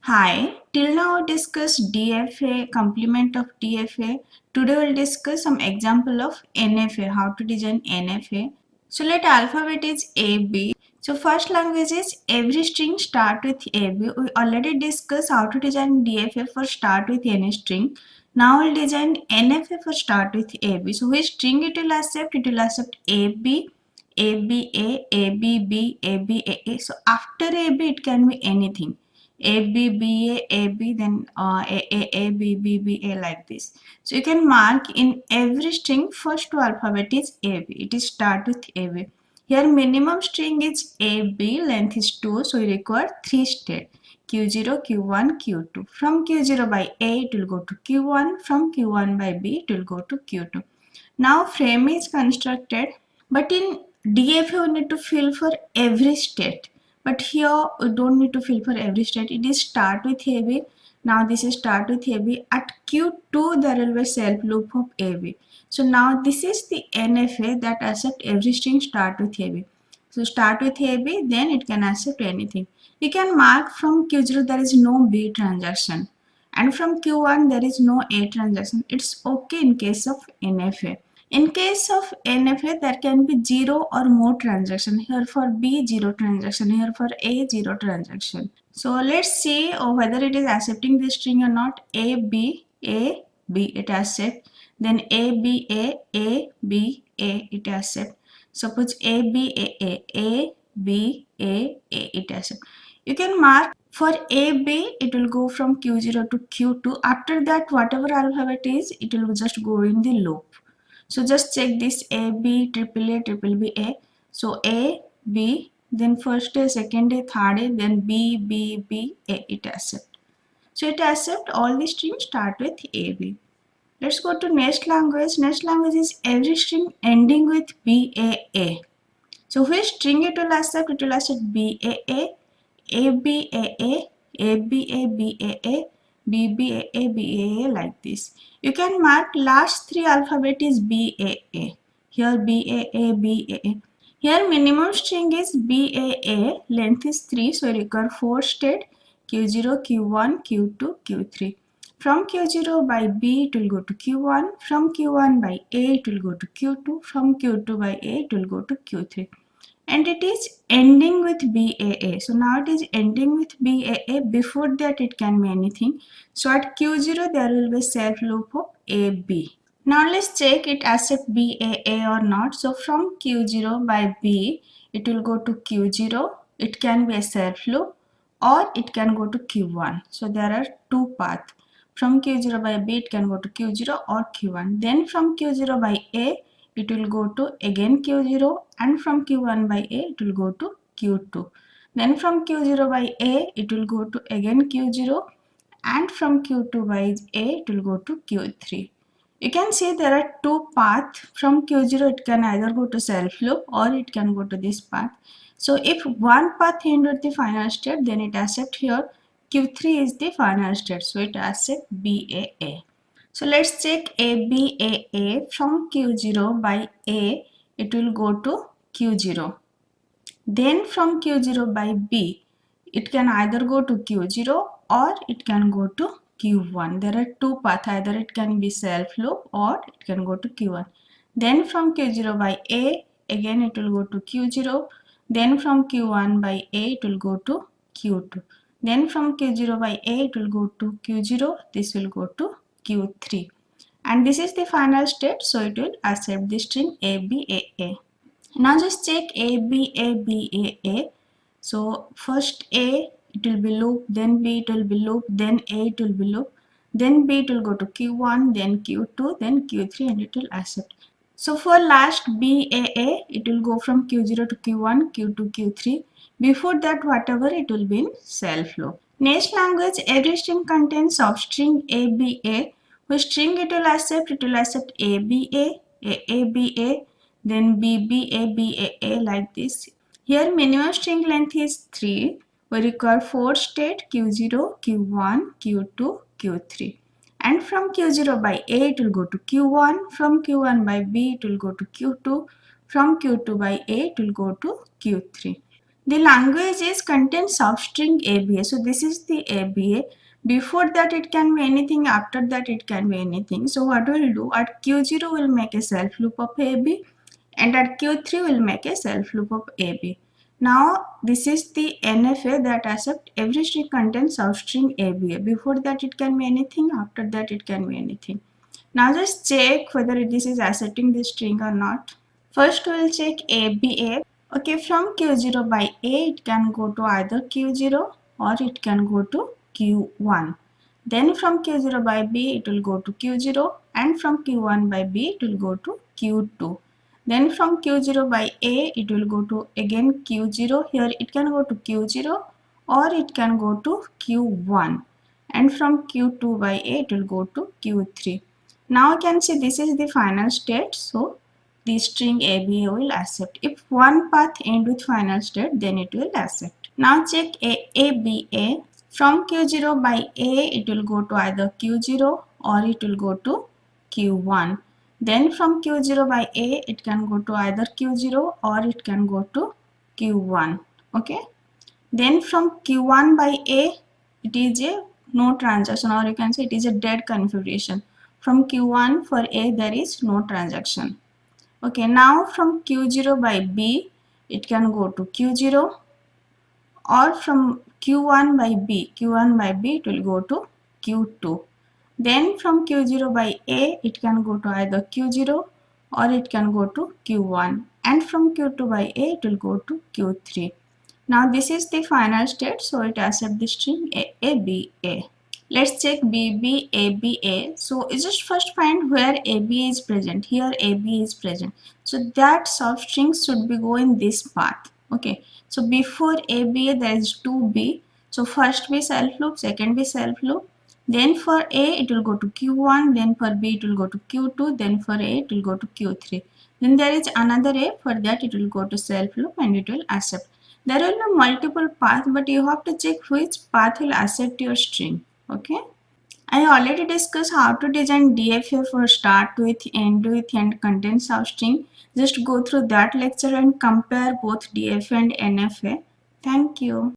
Hi, till now we discussed DFA, complement of DFA. Today we'll discuss some example of NFA, how to design NFA. So let alphabet is AB. So first language is every string start with AB. We already discussed how to design DFA for start with any string. Now we'll design NFA for start with AB. So which string it will accept? It will accept AB, ABA, ABB, ABAA. So after AB it can be anything. A B B A A B, then A B B B A, like this. So you can mark in every string first two alphabet is A B. It is start with A B. Here minimum string is A B, length is 2, so you require 3 state Q0, Q1, Q2. From Q0 by A it will go to Q1, from Q1 by B it will go to Q2. Now frame is constructed, but in DFA we need to fill for every state. But here we don't need to fill for every state. It is start with AB. Now this is start with AB. At Q2 there will be self loop of AB. So now this is the NFA that accept every string start with AB. So start with AB, then it can accept anything. You can mark from Q0 there is no B transaction, and from Q1 there is no A transaction. It's okay in case of NFA. In case of NFA, there can be 0 or more transaction. Here for B, 0 transaction. Here for A, 0 transaction. So let's see whether it is accepting this string or not. A, B, it accept. Then A, B, A, B, A, it accept. Suppose A, B, A, B, A, it accept. You can mark for A, B, it will go from Q0 to Q2. After that, whatever alphabet is, it will just go in the loop. So just check this A, B, triple A, triple B, A. So A, B, then first A, second A, third A, then B, B, B, A, it accept. So it accept all the strings start with A, B. Let's go to next language. Next language is every string ending with B, A. So which string it will accept? It will accept B, A, B, A, B, A, like this. You can mark last three alphabet is B, A. Here B, A. Here minimum string is B, A. Length is 3, so you require 4 state Q0, Q1, Q2, Q3. From Q0 by B it will go to Q1. From Q1 by A it will go to Q2. From Q2 by A it will go to Q3. And it is ending with BAA. So now it is ending with BAA. Before that it can be anything. So at Q0 there will be self loop of AB. Now let's check it accept BAA or not. So from Q0 by B it will go to Q0. It can be a self loop or it can go to Q1. So there are two paths. From Q0 by B it can go to Q0 or Q1. Then from Q0 by A it will go to again Q0, and from Q1 by A it will go to Q2. Then from Q0 by A it will go to again Q0, and from Q2 by A it will go to Q3. You can see there are two paths. From Q0 it can either go to self loop or it can go to this path. So if one path hinders the final state, then it accept here Q3 is the final state, so it accept BAA. So let's check ABAA. From Q0 by A it will go to Q0. Then from Q0 by B it can either go to Q0 or it can go to Q1. There are two paths, either it can be self loop or it can go to Q1. Then from Q0 by A again it will go to Q0. Then from Q1 by A it will go to Q2. Then from Q0 by A it will go to Q0. This will go to Q3. And this is the final state, so it will accept the string ABAA. Now just check ABABAA. So first A it will be loop, then B it will be loop, then A it will be loop, then B it will go to Q1, then Q2, then Q3, and it will accept. So for last BAA it will go from Q0 to Q1, Q2, Q3. Before that whatever it will be in self loop. Next language, every string contains substring ABA. Which string it will accept? It will accept ABA, AABA, then BBABAA, like this. Here minimum string length is 3. We require 4 state Q0, Q1, Q2, Q3. And from Q0 by A it will go to Q1. From Q1 by B it will go to Q2. From Q2 by A it will go to Q3. The language is contains substring ABA. So this is the ABA. Before that it can be anything, after that it can be anything. So what we'll do, at Q0 we'll make a self loop of AB, and at Q3 we'll make a self loop of AB. Now this is the NFA that accept every string contains substring ABA. Before that it can be anything, after that it can be anything. Now just check whether this is accepting this string or not. First we'll check ABA. Okay, from Q0 by A, it can go to either Q0 or it can go to Q1. Then from Q0 by B, it will go to Q0, and from Q1 by B, it will go to Q2. Then from Q0 by A, it will go to again Q0. Here it can go to Q0 or it can go to Q1. And from Q2 by A, it will go to Q3. Now you can see this is the final state. So the string ABA will accept. If one path end with final state, then it will accept. Now check ABA. From Q0 by A, it will go to either Q0 or it will go to Q1. Then from Q0 by A, it can go to either Q0 or it can go to Q1. Okay. Then from Q1 by A, it is a no transaction, or you can say it is a dead configuration. From Q1 for A, there is no transaction. Okay, now from Q0 by B, it can go to Q0, or from Q1 by B, it will go to Q2. Then from Q0 by A, it can go to either Q0 or it can go to Q1. And from Q2 by A, it will go to Q3. Now this is the final state, so it accepts the string ABA. Let's check BB, ABA. So you just first find where ABA is present. Here ABA is present. So that substring should be going this path. Okay. So before ABA there is 2B. So first be self loop, second be self loop. Then for A it will go to Q1. Then for B it will go to Q2. Then for A it will go to Q3. Then there is another A. For that it will go to self loop and it will accept. There will be multiple paths, but you have to check which path will accept your string. Okay. I already discussed how to design DFA for start with, and content substring. Just go through that lecture and compare both DFA and NFA. Thank you.